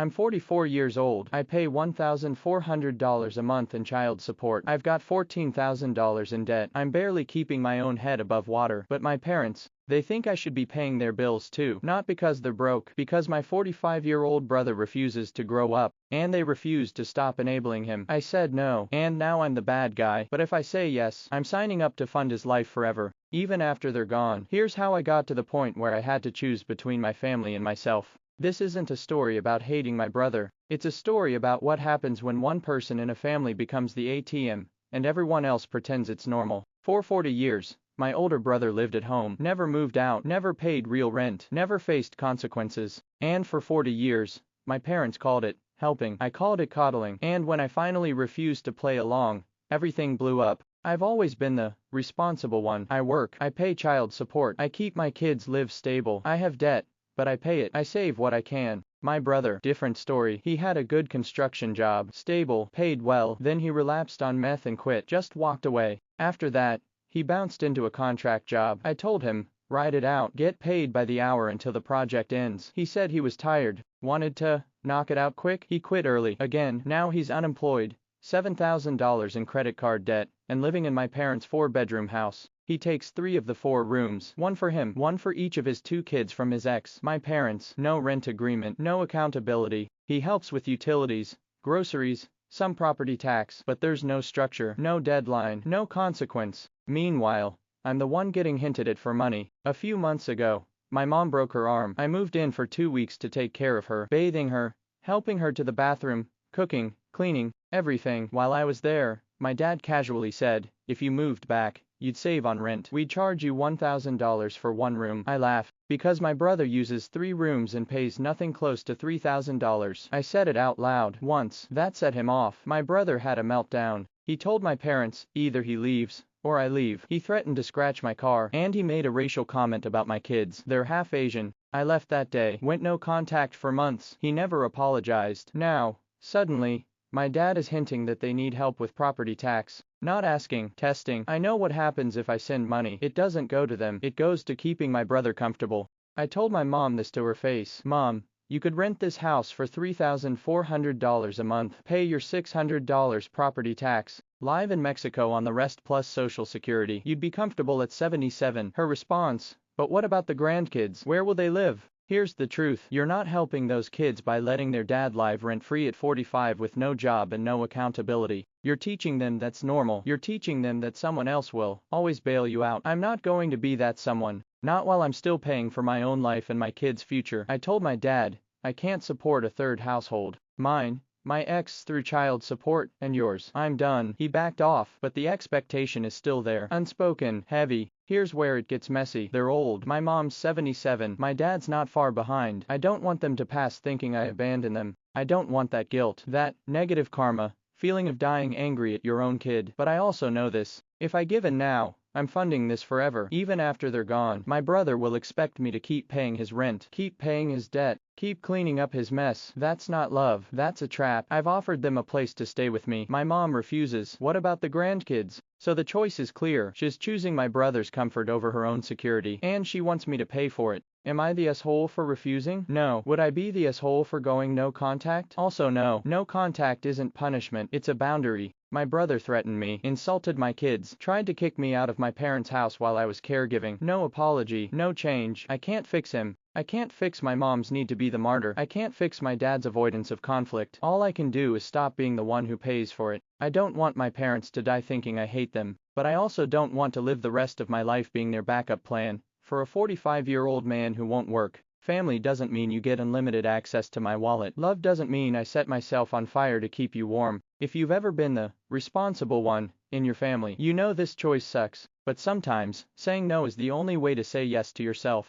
I'm 44 years old. I pay $1,400 a month in child support. I've got $14,000 in debt. I'm barely keeping my own head above water. But my parents, they think I should be paying their bills too. Not because they're broke, because my 45-year-old brother refuses to grow up, and they refuse to stop enabling him. I said no, and now I'm the bad guy. But if I say yes, I'm signing up to fund his life forever, even after they're gone. Here's how I got to the point where I had to choose between my family and myself. This isn't a story about hating my brother. It's a story about what happens when one person in a family becomes the ATM, and everyone else pretends it's normal. For 40 years, my older brother lived at home, never moved out, never paid real rent, never faced consequences. And for 40 years, my parents called it helping. I called it coddling. And when I finally refused to play along, everything blew up. I've always been the responsible one. I work, I pay child support, I keep my kids live stable. I have debt, but I pay it. I save what I can. My brother, different story. He had a good construction job, stable, paid well, then he relapsed on meth and quit, just walked away. After that, he bounced into a contract job. I told him, ride it out, get paid by the hour until the project ends. He said he was tired, wanted to knock it out quick. He quit early. Again, now he's unemployed, $7,000 in credit card debt, and living in my parents' 4-bedroom house. He takes 3 of the 4 rooms, one for him, one for each of his 2 kids from his ex. My parents, no rent agreement, no accountability. He helps with utilities, groceries, some property tax, but there's no structure, no deadline, no consequence. Meanwhile, I'm the one getting hinted at for money. A few months ago, my mom broke her arm. I moved in for 2 weeks to take care of her, bathing her, helping her to the bathroom, cooking, cleaning, everything. While I was there, my dad casually said, if you moved back, you'd save on rent. We'd charge you $1,000 for 1 room. I laughed, because my brother uses 3 rooms and pays nothing close to $3,000. I said it out loud once. That set him off. My brother had a meltdown. He told my parents, either he leaves, or I leave. He threatened to scratch my car, and he made a racial comment about my kids. They're half Asian. I left that day, went no contact for months. He never apologized. Now, suddenly, my dad is hinting that they need help with property tax. Not asking, testing. I know what happens if I send money. It doesn't go to them. It goes to keeping my brother comfortable. I told my mom this to her face. Mom, you could rent this house for $3,400 a month, pay your $600 property tax, live in Mexico on the rest plus Social Security. You'd be comfortable at 77. Her response, but what about the grandkids? Where will they live? Here's the truth. You're not helping those kids by letting their dad live rent-free at 45 with no job and no accountability. You're teaching them that's normal. You're teaching them that someone else will always bail you out. I'm not going to be that someone. Not while I'm still paying for my own life and my kids' future. I told my dad, I can't support a 3rd household. Mine, my ex through child support, and yours. I'm done. He backed off, but the expectation is still there. Unspoken, heavy. Here's where it gets messy. They're old. My mom's 77. My dad's not far behind. I don't want them to pass thinking I abandoned them. I don't want that guilt, that negative karma, feeling of dying angry at your own kid. But I also know this. If I give in now, I'm funding this forever. Even after they're gone, my brother will expect me to keep paying his rent, keep paying his debt, keep cleaning up his mess. That's not love. That's a trap. I've offered them a place to stay with me. My mom refuses. What about the grandkids? So the choice is clear. She's choosing my brother's comfort over her own security, and she wants me to pay for it. Am I the asshole for refusing? No. Would I be the asshole for going no contact? Also no. No contact isn't punishment. It's a boundary. My brother threatened me, insulted my kids, tried to kick me out of my parents' house while I was caregiving. No apology, no change. I can't fix him. I can't fix my mom's need to be the martyr. I can't fix my dad's avoidance of conflict. All I can do is stop being the one who pays for it. I don't want my parents to die thinking I hate them, but I also don't want to live the rest of my life being their backup plan. For a 45-year-old man who won't work, family doesn't mean you get unlimited access to my wallet. Love doesn't mean I set myself on fire to keep you warm. If you've ever been the responsible one in your family, you know this choice sucks. But sometimes, saying no is the only way to say yes to yourself.